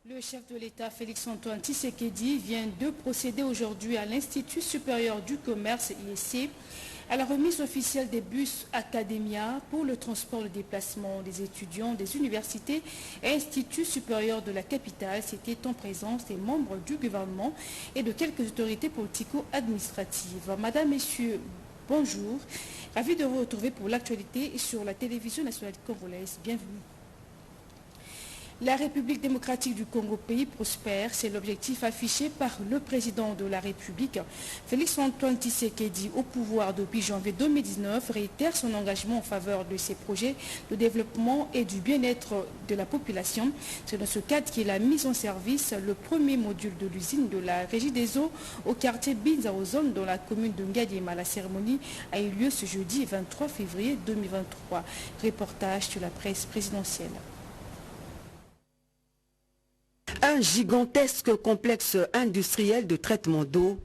Le chef de l'État, Félix-Antoine Tshisekedi, vient de procéder aujourd'hui à l'Institut supérieur du commerce, ISC, à la remise officielle des bus Academia pour le transport et le déplacement des étudiants des universités et instituts supérieurs de la capitale. C'était en présence des membres du gouvernement et de quelques autorités politico-administratives. Madame, Messieurs, bonjour. Ravi de vous retrouver pour l'actualité sur la télévision nationale congolaise. Bienvenue. La République démocratique du Congo, pays prospère, c'est l'objectif affiché par le président de la République. Félix-Antoine Tshisekedi, au pouvoir depuis janvier 2019, réitère son engagement en faveur de ses projets de développement et du bien-être de la population. C'est dans ce cadre qu'il a mis en service le premier module de l'usine de la Régie des eaux au quartier Binza-Ozone dans la commune de Ngadiema. La cérémonie a eu lieu ce jeudi 23 février 2023. Reportage sur la presse présidentielle. Un gigantesque complexe industriel de traitement d'eau,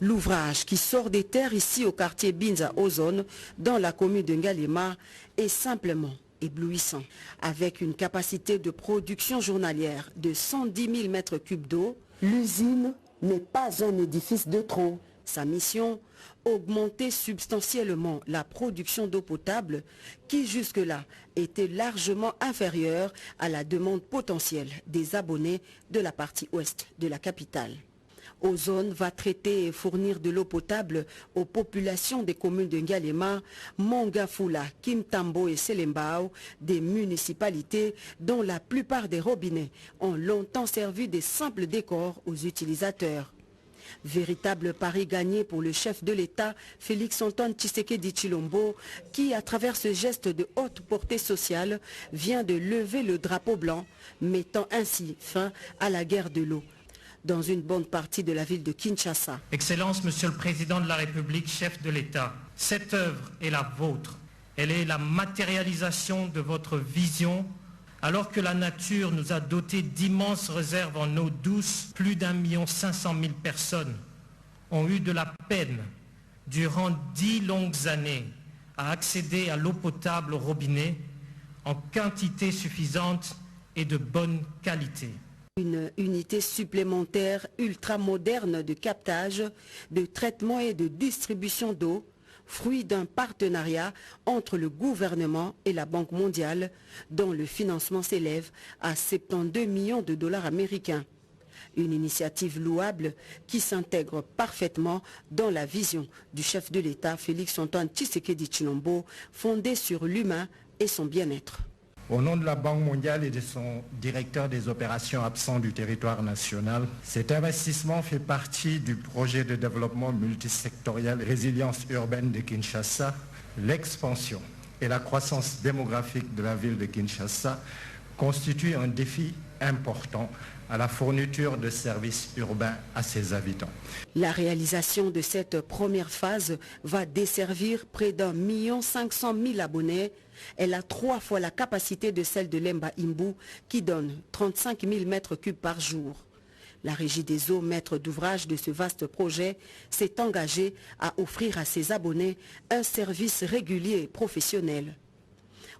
l'ouvrage qui sort des terres ici au quartier Binza-Ozone dans la commune de Ngadiema est simplement éblouissant. Avec une capacité de production journalière de 110 000 mètres cubes d'eau, l'usine n'est pas un édifice de trop. Sa mission, augmenter substantiellement la production d'eau potable qui jusque-là était largement inférieure à la demande potentielle des abonnés de la partie ouest de la capitale. Ozone va traiter et fournir de l'eau potable aux populations des communes de Ngadiema, Mongafula, Kimtambo et Selembao, des municipalités dont la plupart des robinets ont longtemps servi des simples décors aux utilisateurs. Véritable pari gagné pour le chef de l'État, Félix-Antoine Tshisekedi Tshilombo, qui, à travers ce geste de haute portée sociale, vient de lever le drapeau blanc, mettant ainsi fin à la guerre de l'eau dans une bonne partie de la ville de Kinshasa. Excellence, Monsieur le Président de la République, chef de l'État, cette œuvre est la vôtre. Elle est la matérialisation de votre vision. Alors que la nature nous a doté d'immenses réserves en eau douce, plus d'1,5 million de personnes ont eu de la peine durant 10 longues années à accéder à l'eau potable au robinet en quantité suffisante et de bonne qualité. Une unité supplémentaire ultra-moderne de captage, de traitement et de distribution d'eau, fruit d'un partenariat entre le gouvernement et la Banque mondiale, dont le financement s'élève à 72 millions de dollars américains. Une initiative louable qui s'intègre parfaitement dans la vision du chef de l'État, Félix-Antoine Tshisekedi Tshilombo, fondée sur l'humain et son bien-être. Au nom de la Banque mondiale et de son directeur des opérations absent du territoire national, cet investissement fait partie du projet de développement multisectoriel Résilience urbaine de Kinshasa. L'expansion et la croissance démographique de la ville de Kinshasa constituent un défi important à la fourniture de services urbains à ses habitants. La réalisation de cette première phase va desservir près d'1,5 million abonnés. Elle a 3 fois la capacité de celle de Lemba Imbu qui donne 35 000 mètres cubes par jour. La Régie des eaux, maître d'ouvrage de ce vaste projet, s'est engagée à offrir à ses abonnés un service régulier et professionnel.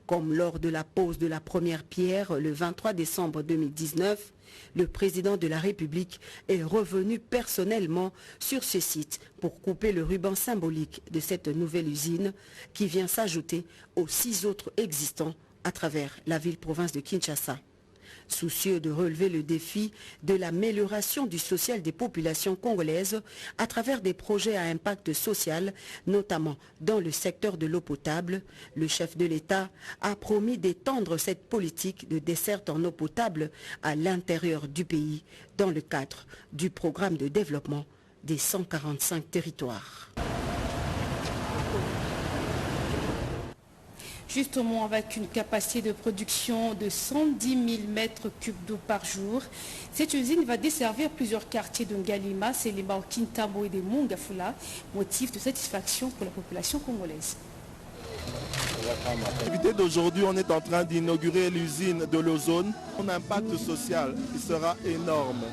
Comme lors de la pose de la première pierre le 23 décembre 2019, le président de la République est revenu personnellement sur ce site pour couper le ruban symbolique de cette nouvelle usine qui vient s'ajouter aux 6 autres existants à travers la ville-province de Kinshasa. Soucieux de relever le défi de l'amélioration du social des populations congolaises à travers des projets à impact social, notamment dans le secteur de l'eau potable, le chef de l'État a promis d'étendre cette politique de desserte en eau potable à l'intérieur du pays dans le cadre du programme de développement des 145 territoires. Justement, avec une capacité de production de 110 000 mètres cubes d'eau par jour, cette usine va desservir plusieurs quartiers de Ngadiema, Selembao, Kintambo et de Mongafula, motif de satisfaction pour la population congolaise. L'activité d'aujourd'hui, on est en train d'inaugurer l'usine de l'ozone. Son impact social il sera énorme.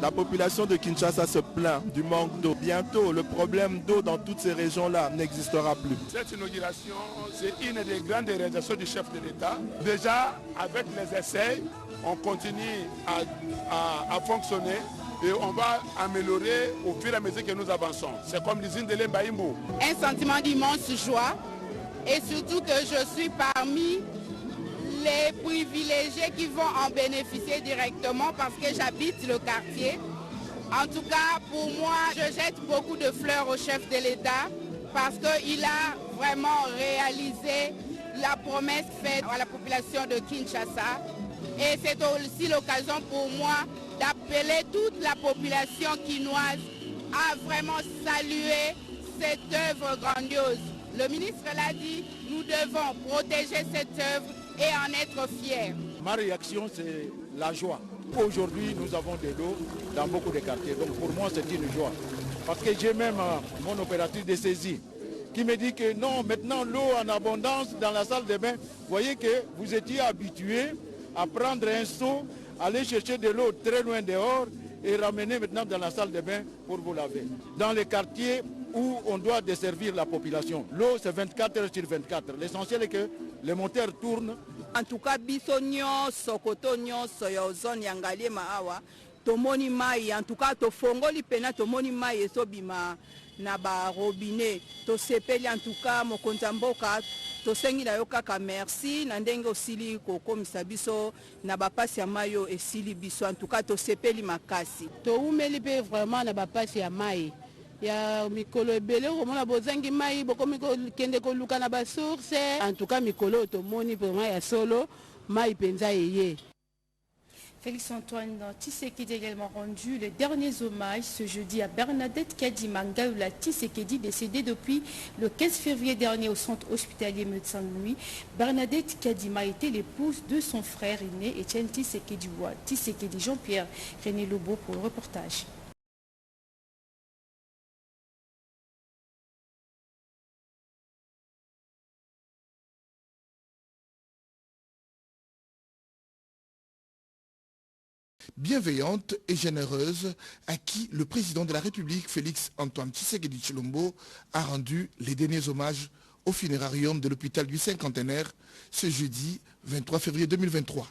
La population de Kinshasa se plaint du manque d'eau. Bientôt, le problème d'eau dans toutes ces régions-là n'existera plus. Cette inauguration, c'est une des grandes réalisations du chef de l'État. Déjà, avec les essais, on continue à fonctionner et on va améliorer au fur et à mesure que nous avançons. C'est comme l'usine de l'Embaïmbo. Un sentiment d'immense joie et surtout que je suis parmi les privilégiés qui vont en bénéficier directement parce que j'habite le quartier. En tout cas, pour moi, je jette beaucoup de fleurs au chef de l'État parce qu'il a vraiment réalisé la promesse faite à la population de Kinshasa. Et c'est aussi l'occasion pour moi d'appeler toute la population quinoise à vraiment saluer cette œuvre grandiose. Le ministre l'a dit, nous devons protéger cette œuvre et en être fiers. Ma réaction, c'est la joie. Aujourd'hui, nous avons de l'eau dans beaucoup de quartiers. Donc pour moi, c'est une joie. Parce que j'ai même mon opératrice de saisie qui me dit que non, maintenant l'eau en abondance dans la salle de bain. Vous voyez que vous étiez habitués à prendre un seau, aller chercher de l'eau très loin dehors et ramener maintenant dans la salle de bain pour vous laver. Dans les quartiers où on doit desservir la population, l'eau c'est 24 heures sur 24. L'essentiel est que les moteurs tournent. En tout cas, bisonyo, sokotonyo, soyozon, yangalie maawa, tomoni mai, en tout cas, to fongoli pena, tomoni mai, esobima, na ba robinet, to sepeli, en tout cas, mokonzamboka, to sengi na yokaka merci, nandenge osili koko misabiso, na ba pasi ya mayo esili biso, en tout cas, to sepeli makasi. To umeli pe vraiment na ba pasi ya mai. Ya mikolo ebele komona bozangi mai bokomi kende koluka na ba source en tout cas mikolo tomoni vraiment ya solo mai penza yeye. Félix-Antoine Tshisekedi a également rendu les derniers hommages ce jeudi à Bernadette Kadima Ngaoula Tshisekedi, décédée depuis le 15 février dernier au centre hospitalier Médecins de Nuit. Bernadette Kadima était l'épouse de son frère aîné Etienne Tshisekedi. Tshisekedi Jean-Pierre René Lobo pour le reportage. Bienveillante et généreuse, à qui le président de la République, Félix-Antoine Tshisekedi Tshilombo, a rendu les derniers hommages au funérarium de l'hôpital du Cinquantenaire ce jeudi 23 février 2023.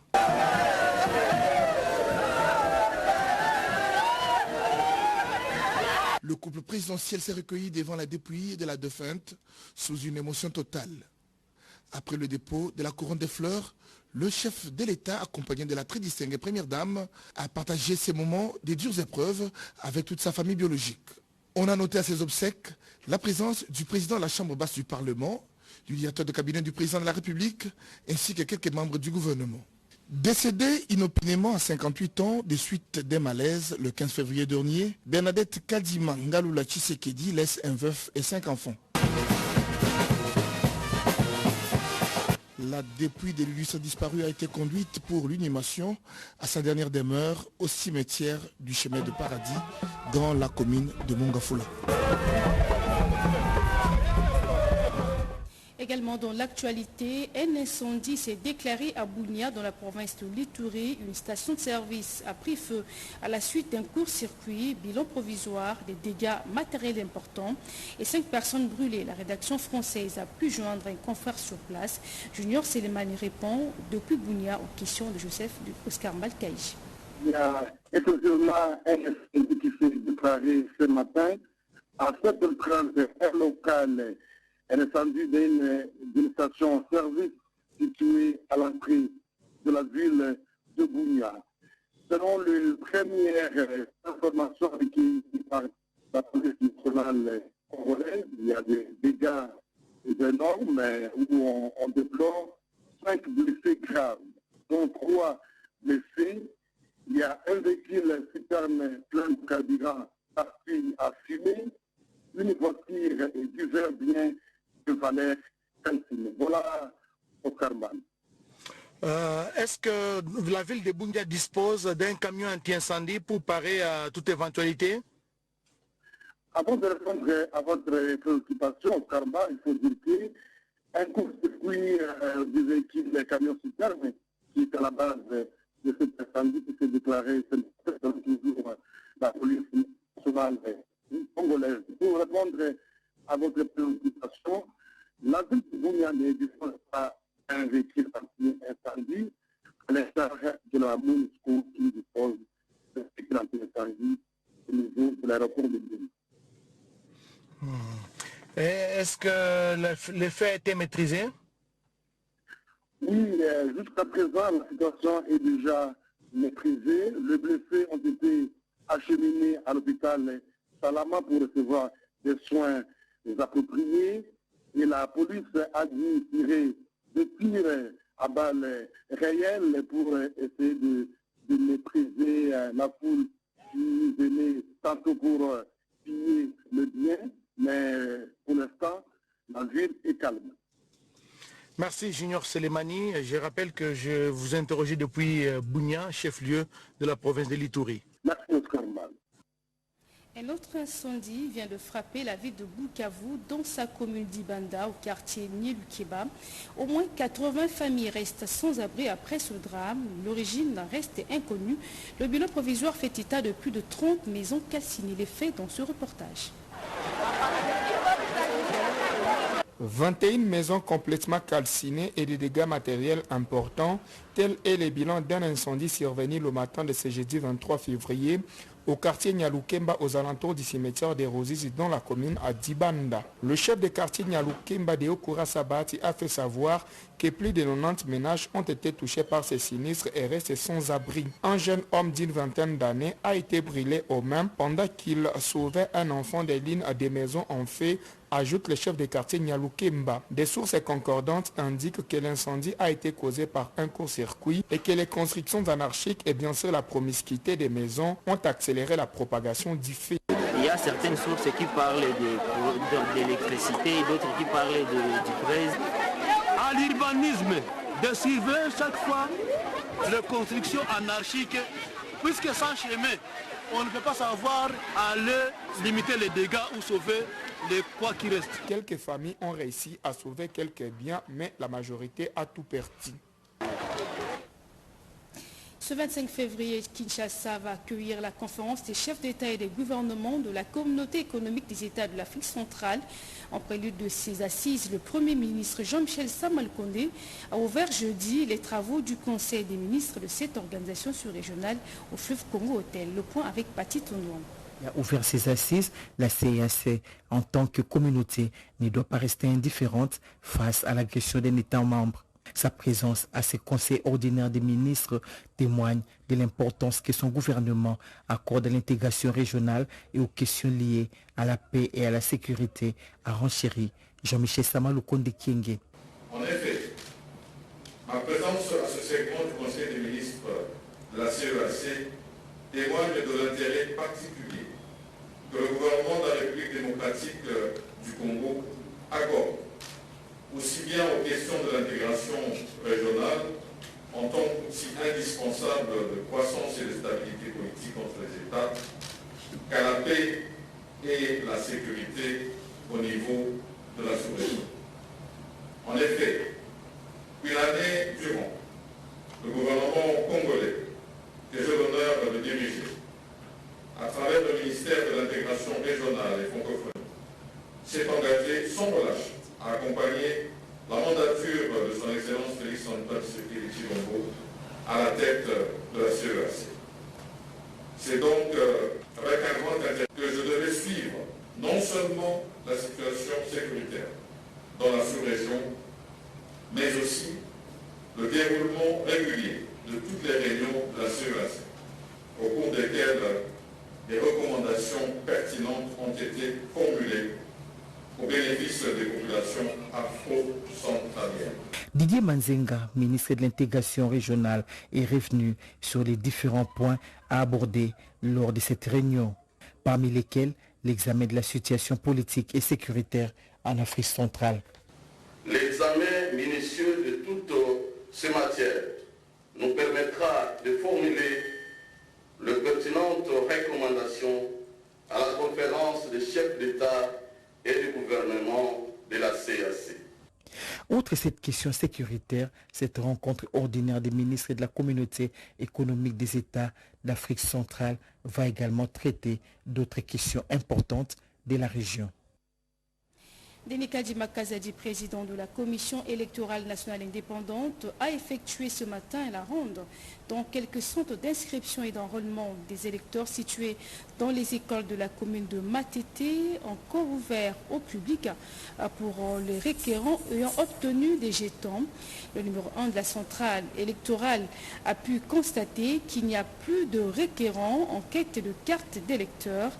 Le couple présidentiel s'est recueilli devant la dépouille de la défunte sous une émotion totale. Après le dépôt de la couronne des fleurs, le chef de l'État, accompagné de la très distinguée première dame, a partagé ces moments de dures épreuves avec toute sa famille biologique. On a noté à ses obsèques la présence du président de la Chambre basse du Parlement, du directeur de cabinet du président de la République, ainsi que quelques membres du gouvernement. Décédée inopinément à 58 ans des suites des malaises le 15 février dernier, Bernadette Kadima Ngaoula Tshisekedi laisse un veuf et 5 enfants. La dépouille de l'illustre disparu a été conduite pour l'inhumation à sa dernière demeure au cimetière du chemin de Paradis dans la commune de Mongafula. Également dans l'actualité, un incendie s'est déclaré à Bounia dans la province de l'Ituri. Une station de service a pris feu à la suite d'un court-circuit, bilan provisoire, des dégâts matériels importants et 5 personnes brûlées. La rédaction française a pu joindre un confrère sur place. Junior Selemani répond depuis Bounia aux questions de Joseph de Oscar Malkaï. Il y a effectivement un incendie qui s'est déclaré ce matin à 7h30 heure locale. Un incendie d'une station-service située à l'entrée de la ville de Bounia. Selon les premières informations recueillies par la police nationale congolaise, il y a des dégâts énormes où on déplore 5 blessés graves, dont 3 blessés. Il y a un véhicule citerne plein de carburant parti à fumer, une voiture et divers biens de valeur calcinée. Voilà au Carman. Est-ce que la ville de Bounia dispose d'un camion anti-incendie pour parer à toute éventualité? Avant de répondre à votre préoccupation au Carman, il faut dire qu'un court-circuit du véhicule des camions citernes qui est à la base de cet incendie qui s'est déclaré toujours la police nationale congolaise. Pour répondre à votre préoccupation, la ville de Bunia ne dispose pas d'un véhicule anti-incendie, à l'instar de la MONUSCO qui dispose d'un véhicule anti-incendie au niveau de l'aéroport de Bunia. Est-ce que le fait a été maîtrisé? Oui, jusqu'à présent, la situation est déjà maîtrisée. Les blessés ont été acheminés à l'hôpital Salama pour recevoir des soins appropriés. Et la police a dû tirer des tirs à balles réelles pour essayer de maîtriser la foule qui venait tantôt pour piller le bien. Mais pour l'instant, la ville est calme. Merci Junior Selemani. Je rappelle que je vous interrogeais depuis Bunia, chef-lieu de la province de l'Ituri. Merci Oscar Mal. Un autre incendie vient de frapper la ville de Bukavu, dans sa commune d'Ibanda, au quartier Nyelukeba. Au moins 80 familles restent sans abri après ce drame. L'origine reste inconnue. Le bilan provisoire fait état de plus de 30 maisons calcinées. Les faits dans ce reportage. 21 maisons complètement calcinées et des dégâts matériels importants, tel est le bilan d'un incendie survenu le matin de ce jeudi 23 février au quartier Nyalukemba aux alentours du cimetière des Rosises dans la commune à Dibanda. Le chef de quartier Nyalukemba de Okura Sabati a fait savoir que plus de 90 ménages ont été touchés par ces sinistres et restent sans abri. Un jeune homme d'une vingtaine d'années a été brûlé aux mains pendant qu'il sauvait un enfant des lignes des maisons en feu, ajoute le chef de quartier Nyalukemba. Des sources concordantes indiquent que l'incendie a été causé par un court-circuit et que les constructions anarchiques et bien sûr la promiscuité des maisons ont accéléré la propagation du feu. Il y a certaines sources qui parlent d'électricité, d'autres qui parlent du braise. À l'urbanisme, de surveiller chaque fois les constructions anarchiques, puisque sans chemin, on ne peut pas savoir aller limiter les dégâts ou sauver les quoi qui reste. Quelques familles ont réussi à sauver quelques biens, mais la majorité a tout perdu. Ce 25 février, Kinshasa va accueillir la conférence des chefs d'État et des gouvernements de la communauté économique des États de l'Afrique centrale. En prélude de ces assises, le Premier ministre Jean-Michel Sama-Lukonde a ouvert jeudi les travaux du Conseil des ministres de cette organisation sur-régionale au fleuve Congo Hôtel. Le point avec Pati Tonouan. A ouvert ses assises, la CEAC, en tant que communauté, ne doit pas rester indifférente face à l'agression d'un État membre. Sa présence à ces conseils ordinaires des ministres témoigne de l'importance que son gouvernement accorde à l'intégration régionale et aux questions liées à la paix et à la sécurité, a renchéri Jean-Michel Sama-Lukonde Kyenge. En effet, ma présence à ce segment du Conseil des ministres de la CEAC témoigne de l'intérêt particulier que le gouvernement de la République démocratique du Congo accorde aussi bien aux questions de l'intégration régionale en tant qu'outil indispensable de croissance et de stabilité politique entre les États, qu'à la paix et la sécurité au niveau de la sous-région. En effet, une année durant, le gouvernement congolais, que j'ai l'honneur de diriger, à travers le ministère de l'intégration régionale et francophonie, s'est engagé sans relâche à accompagner la mandature de son Excellence Félix Antoine Tshisekedi Tshilombo à la tête de la CEAC. C'est donc avec un grand intérêt que je devais suivre non seulement la situation sécuritaire dans la sous-région, mais aussi le déroulement régulier de toutes les réunions de la CEAC, au cours desquelles des recommandations pertinentes ont été formulées au bénéfice des populations afro-centraliennes. Didier Manzenga, ministre de l'intégration régionale, est revenu sur les différents points à aborder lors de cette réunion, parmi lesquels l'examen de la situation politique et sécuritaire en Afrique centrale. L'examen minutieux de toutes ces matières nous permettra de formuler de pertinentes recommandations à la conférence des chefs d'État et du gouvernement de la CEAC. Outre cette question sécuritaire, cette rencontre ordinaire des ministres de la communauté économique des États d'Afrique centrale va également traiter d'autres questions importantes de la région. Denikadi Makazadi, président de la Commission électorale nationale indépendante, a effectué ce matin la ronde dans quelques centres d'inscription et d'enrôlement des électeurs situés dans les écoles de la commune de Matete, encore ouverts au public pour les requérants ayant obtenu des jetons. Le numéro 1 de la centrale électorale a pu constater qu'il n'y a plus de requérants en quête de carte d'électeur.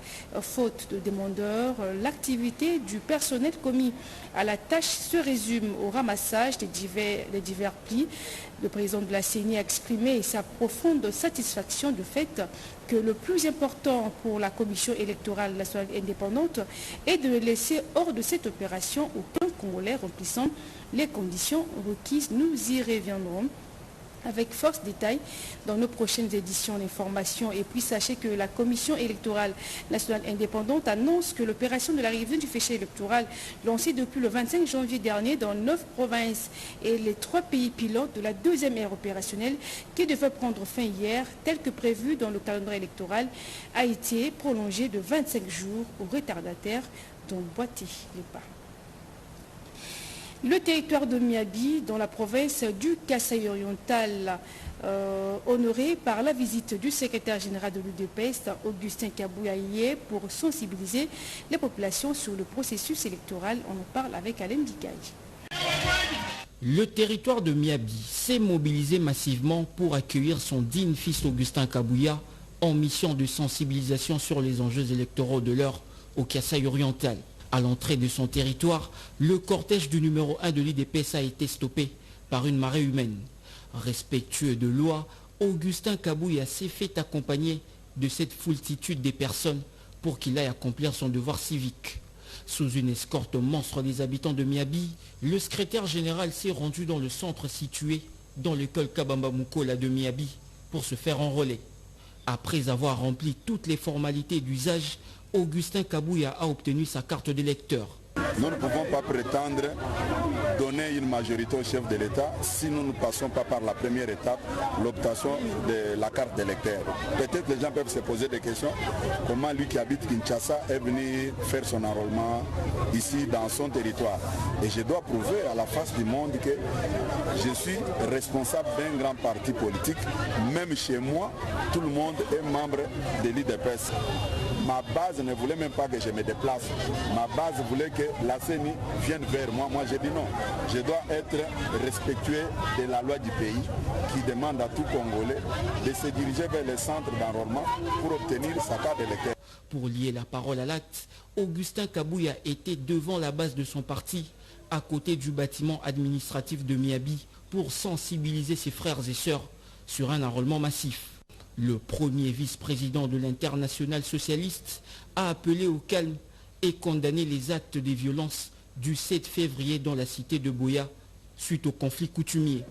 Faute de demandeurs, l'activité du personnel commis à la tâche se résume au ramassage des divers plis. Le président de la CENI a exprimé sa profonde satisfaction du fait que le plus important pour la commission électorale nationale indépendante est de laisser hors de cette opération aucun Congolais remplissant les conditions requises. Nous y reviendrons avec force détail dans nos prochaines éditions d'information. Et puis sachez que la Commission électorale nationale indépendante annonce que l'opération de la révision du fichier électoral lancée depuis le 25 janvier dernier dans 9 provinces et les 3 pays pilotes de la deuxième ère opérationnelle qui devait prendre fin hier, tel que prévu dans le calendrier électoral, a été prolongée de 25 jours aux retardataires dont Boité les pas. Le territoire de Miabi, dans la province du Kasaï oriental, honoré par la visite du secrétaire général de l'UDPS, Augustin Kabouya, pour sensibiliser les populations sur le processus électoral. On en parle avec Alain Bikaï. Le territoire de Miabi s'est mobilisé massivement pour accueillir son digne fils Augustin Kabouya en mission de sensibilisation sur les enjeux électoraux de l'heure au Kasaï oriental. À l'entrée de son territoire, le cortège du numéro 1 de l'UDPS a été stoppé par une marée humaine. Respectueux de loi, Augustin Kabouya s'est fait accompagner de cette foultitude des personnes pour qu'il aille accomplir son devoir civique. Sous une escorte monstre des habitants de Miabi, le secrétaire général s'est rendu dans le centre situé dans l'école Kabamba Mukola de Miabi pour se faire enrôler. Après avoir rempli toutes les formalités d'usage, Augustin Kabouya a obtenu sa carte d'électeur. Nous ne pouvons pas prétendre donner une majorité au chef de l'État si nous ne passons pas par la première étape, l'obtention de la carte d'électeur. Peut-être les gens peuvent se poser des questions. Comment lui qui habite Kinshasa est venu faire son enrôlement ici dans son territoire. Et je dois prouver à la face du monde que je suis responsable d'un grand parti politique. Même chez moi, tout le monde est membre de l'UDPS. Ma base ne voulait même pas que je me déplace. Ma base voulait que la CENI vienne vers moi. Moi, j'ai dit non. Je dois être respectueux de la loi du pays qui demande à tout Congolais de se diriger vers les centres d'enrôlement pour obtenir sa carte d'électeur. Pour lier la parole à l'acte, Augustin Kabouya était devant la base de son parti, à côté du bâtiment administratif de Miabi, pour sensibiliser ses frères et sœurs sur un enrôlement massif. Le premier vice-président de l'Internationale socialiste a appelé au calme et condamné les actes de violence du 7 février dans la cité de Boya suite au conflit coutumier.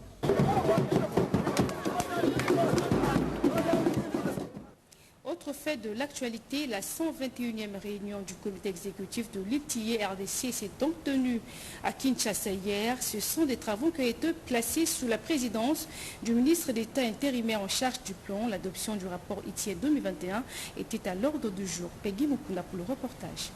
Autre fait de l'actualité, la 121e réunion du comité exécutif de l'ITIE RDC s'est donc tenue à Kinshasa hier. Ce sont des travaux qui ont été placés sous la présidence du ministre d'État intérimaire en charge du plan. L'adoption du rapport ITIE 2021 était à l'ordre du jour. Peggy Mukunda pour le reportage.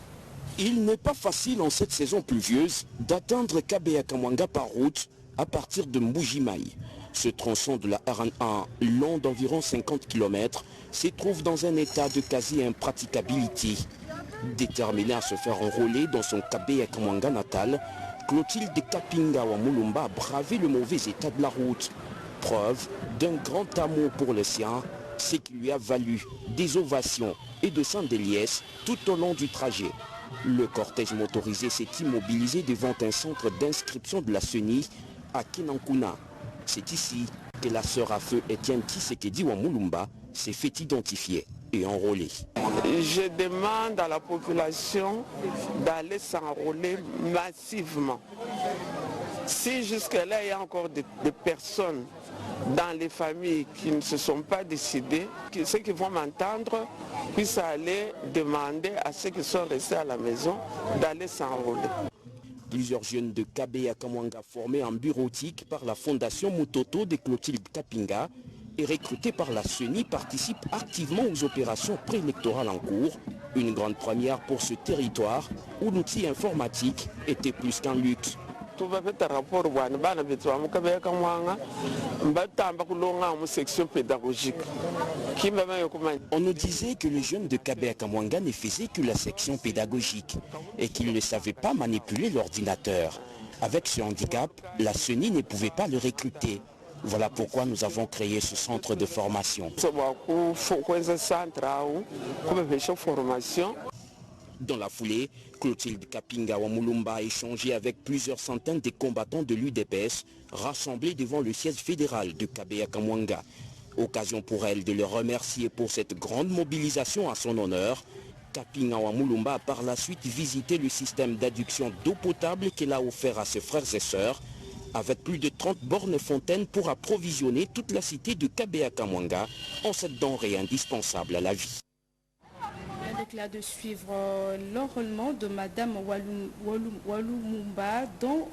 Il n'est pas facile en cette saison pluvieuse d'atteindre Kabeya-Kamwanga par route à partir de Mbujimaï. Ce tronçon de la RN1, long d'environ 50 km, se trouve dans un état de quasi-impraticabilité. Déterminé à se faire enrôler dans son Kabeya-Kamwanga natal, Clotilde Kapinga Wamulumba a bravé le mauvais état de la route. Preuve d'un grand amour pour le sien, ce qui lui a valu des ovations et de chants de liesse tout au long du trajet. Le cortège motorisé s'est immobilisé devant un centre d'inscription de la CENI à Kinankuna. C'est ici que la sœur à feu Etienne Tshisekedi Wamulumba s'est fait identifier et enrôler. Je demande à la population d'aller s'enrôler massivement. Si jusque-là il y a encore des personnes dans les familles qui ne se sont pas décidées, ceux qui vont m'entendre puissent aller demander à ceux qui sont restés à la maison d'aller s'enrôler. Plusieurs jeunes de Kabeya Kamwanga formés en bureautique par la fondation Mutoto de Clotilde Kapinga et recrutés par la CENI participent activement aux opérations préélectorales en cours. Une grande première pour ce territoire où l'outil informatique était plus qu'un luxe. On nous disait que les jeunes de Kabeya Kamwanga ne faisaient que la section pédagogique et qu'ils ne savaient pas manipuler l'ordinateur. Avec ce handicap, la CENI ne pouvait pas le recruter. Voilà pourquoi nous avons créé ce centre de formation. Dans la foulée, Clotilde Kapinga Wamulumba a échangé avec plusieurs centaines de combattants de l'UDPS rassemblés devant le siège fédéral de Kabeya Kamwanga. Occasion pour elle de le remercier pour cette grande mobilisation à son honneur. Kapinga Wamulumba a par la suite visité le système d'adduction d'eau potable qu'elle a offert à ses frères et sœurs, avec plus de 30 bornes fontaines pour approvisionner toute la cité de Kabeya Kamwanga en cette denrée indispensable à la vie. Là de suivre l'enrôlement de Madame Walumumba dans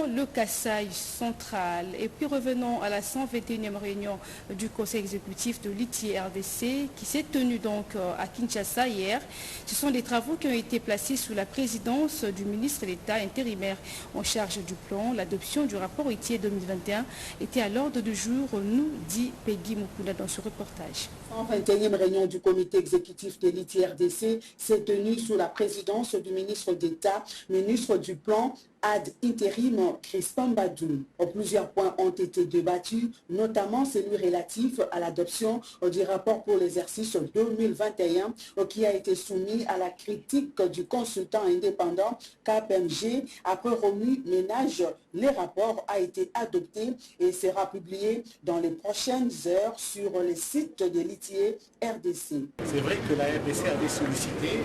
le Kasaï central. Et puis revenons à la 121e réunion du Conseil exécutif de l'ITIE-RDC qui s'est tenue donc à Kinshasa hier. Ce sont des travaux qui ont été placés sous la présidence du ministre d'État intérimaire en charge du plan. L'adoption du rapport ITIE 2021 était à l'ordre du jour, nous dit Peggy Mukunda dans ce reportage. 121e réunion du comité exécutif de l'ITIE-RDC s'est tenue sous la présidence du ministre d'État, ministre du Plan ad intérim Crispin Badoum. Plusieurs points ont été débattus, notamment celui relatif à l'adoption du rapport pour l'exercice 2021 qui a été soumis à la critique du consultant indépendant KPMG. Après remue-ménage, le rapport a été adopté et sera publié dans les prochaines heures sur le site de l'ITIE-RDC. C'est vrai que la RDC avait sollicité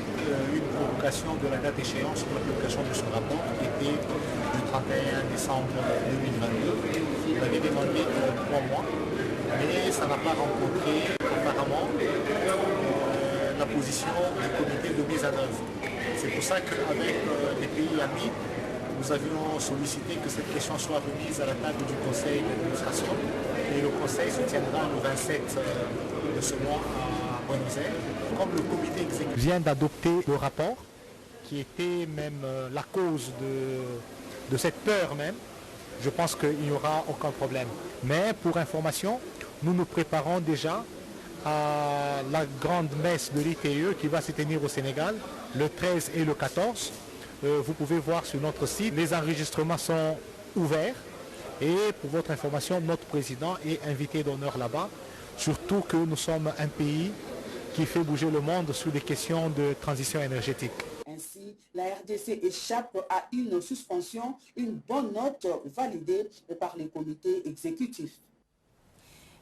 une convocation de la date échéance pour la publication de ce rapport qui était du 31 décembre 2022. On avait demandé 3 mois, mais ça n'a pas rencontré apparemment la position du comité de mise en œuvre. C'est pour ça qu'avec les pays amis, nous avions sollicité que cette question soit remise à la table du conseil d'administration et le conseil se tiendra le 27 de ce mois à Buenos Aires. Comme le comité exécutif vient d'adopter le rapport, qui était même la cause de cette peur même, je pense qu'il n'y aura aucun problème. Mais pour information, nous nous préparons déjà à la grande messe de l'ITIE qui va se tenir au Sénégal le 13 et le 14. Vous pouvez voir sur notre site, les enregistrements sont ouverts. Et pour votre information, notre président est invité d'honneur là-bas. Surtout que nous sommes un pays qui fait bouger le monde sur les questions de transition énergétique. Ainsi, la RDC échappe à une suspension, une bonne note validée par les comités exécutifs.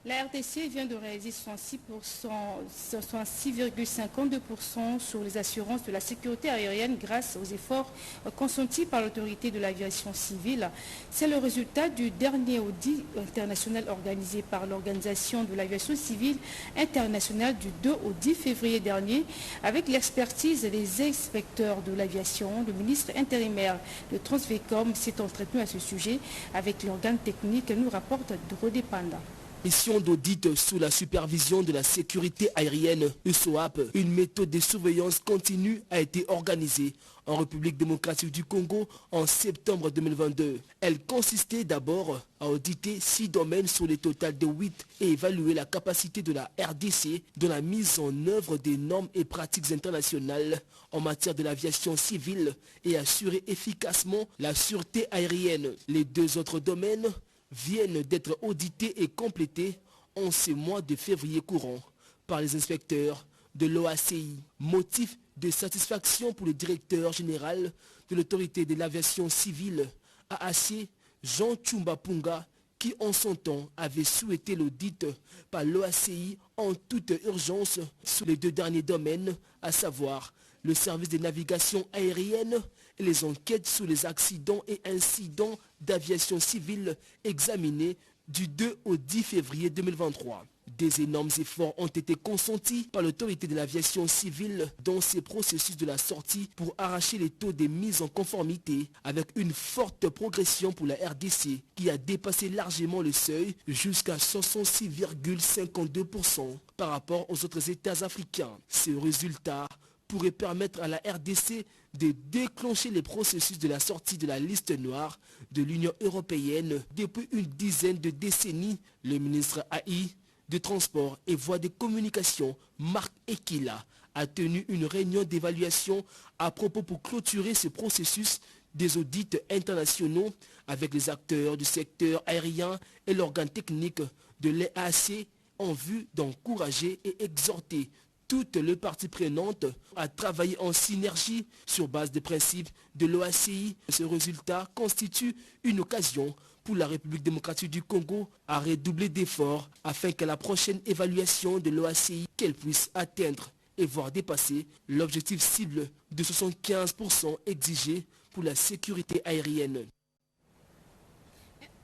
La RDC vient de réaliser 66,52% sur les assurances de la sécurité aérienne grâce aux efforts consentis par l'autorité de l'aviation civile. C'est le résultat du dernier audit international organisé par l'Organisation de l'aviation civile internationale du 2 au 10 février dernier avec l'expertise des inspecteurs de l'aviation. Le ministre intérimaire de Transvécom s'est entretenu à ce sujet avec l'organe technique, nous rapporte Drodé Panda. Mission d'audit sous la supervision de la sécurité aérienne USOAP, une méthode de surveillance continue a été organisée en République démocratique du Congo en septembre 2022. Elle consistait d'abord à auditer 6 domaines sur le total de 8 et évaluer la capacité de la RDC dans la mise en œuvre des normes et pratiques internationales en matière de l'aviation civile et assurer efficacement la sûreté aérienne. Les 2 autres domaines viennent d'être audités et complétés en ce mois de février courant par les inspecteurs de l'OACI. Motif de satisfaction pour le directeur général de l'autorité de l'aviation civile AAC, Jean Tchumba Punga, qui en son temps avait souhaité l'audit par l'OACI en toute urgence sur les 2 derniers domaines, à savoir le service de navigation aérienne et les enquêtes sur les accidents et incidents d'aviation civile examinés du 2 au 10 février 2023. Des énormes efforts ont été consentis par l'autorité de l'aviation civile dans ces processus de la sortie pour arracher les taux de mise en conformité avec une forte progression pour la RDC qui a dépassé largement le seuil jusqu'à 66,52% par rapport aux autres États africains. Ce résultat pourrait permettre à la RDC de déclencher les processus de la sortie de la liste noire de l'Union européenne depuis une dizaine de décennies. Le ministre AI de Transport et Voies de Communication, Marc Ekila, a tenu une réunion d'évaluation à propos pour clôturer ce processus des audits internationaux avec les acteurs du secteur aérien et l'organe technique de l'EAC en vue d'encourager et exhorter toutes les parties prenantes à travailler en synergie sur base des principes de l'OACI. Ce résultat constitue une occasion pour la République démocratique du Congo à redoubler d'efforts afin qu'à la prochaine évaluation de l'OACI, qu'elle puisse atteindre et voire dépasser l'objectif cible de 75% exigé pour la sécurité aérienne.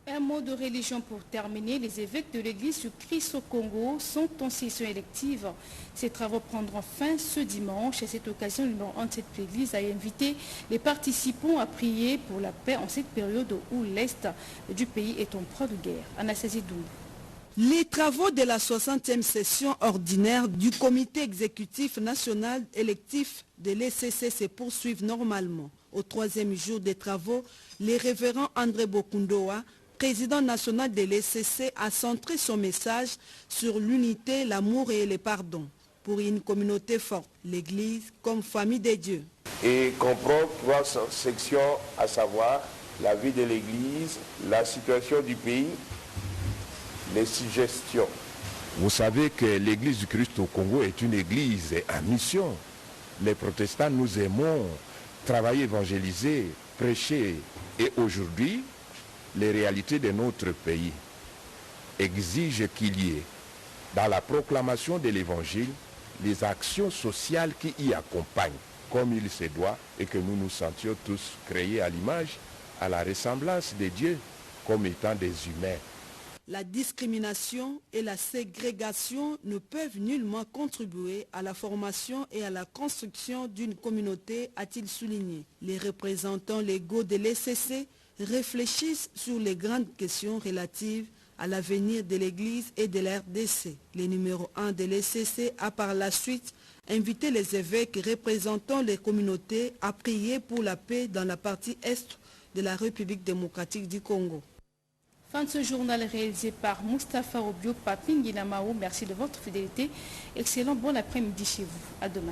Un mot de religion pour terminer. Les évêques de l'église du Christ au Congo sont en session élective. Ces travaux prendront fin ce dimanche. À cette occasion, le numéro 1 de cette église a invité les participants à prier pour la paix en cette période où l'Est du pays est en proie de guerre. Anastasie Doum. Les travaux de la 60e session ordinaire du comité exécutif national électif de l'ECC se poursuivent normalement. Au troisième jour des travaux, le révérend André Bokundoa, président national de l'ECC, a centré son message sur l'unité, l'amour et le pardon pour une communauté forte, l'Église comme famille de Dieu. Et comprend 3 sections, à savoir la vie de l'Église, la situation du pays, les suggestions. Vous savez que l'Église du Christ au Congo est une église en mission. Les protestants, nous aimons travailler, évangéliser, prêcher. Et aujourd'hui, les réalités de notre pays exigent qu'il y ait, dans la proclamation de l'Évangile, les actions sociales qui y accompagnent, comme il se doit, et que nous nous sentions tous créés à l'image, à la ressemblance de Dieu, comme étant des humains. La discrimination et la ségrégation ne peuvent nullement contribuer à la formation et à la construction d'une communauté, a-t-il souligné. Les représentants légaux de l'ECC réfléchissent sur les grandes questions relatives à l'avenir de l'Église et de la RDC. Le numéro 1 de l'ECC a par la suite invité les évêques représentant les communautés à prier pour la paix dans la partie est de la République démocratique du Congo. Fin de ce journal réalisé par Mustapha Obio, Papingui Namao. Merci de votre fidélité. Excellent bon après-midi chez vous. À demain.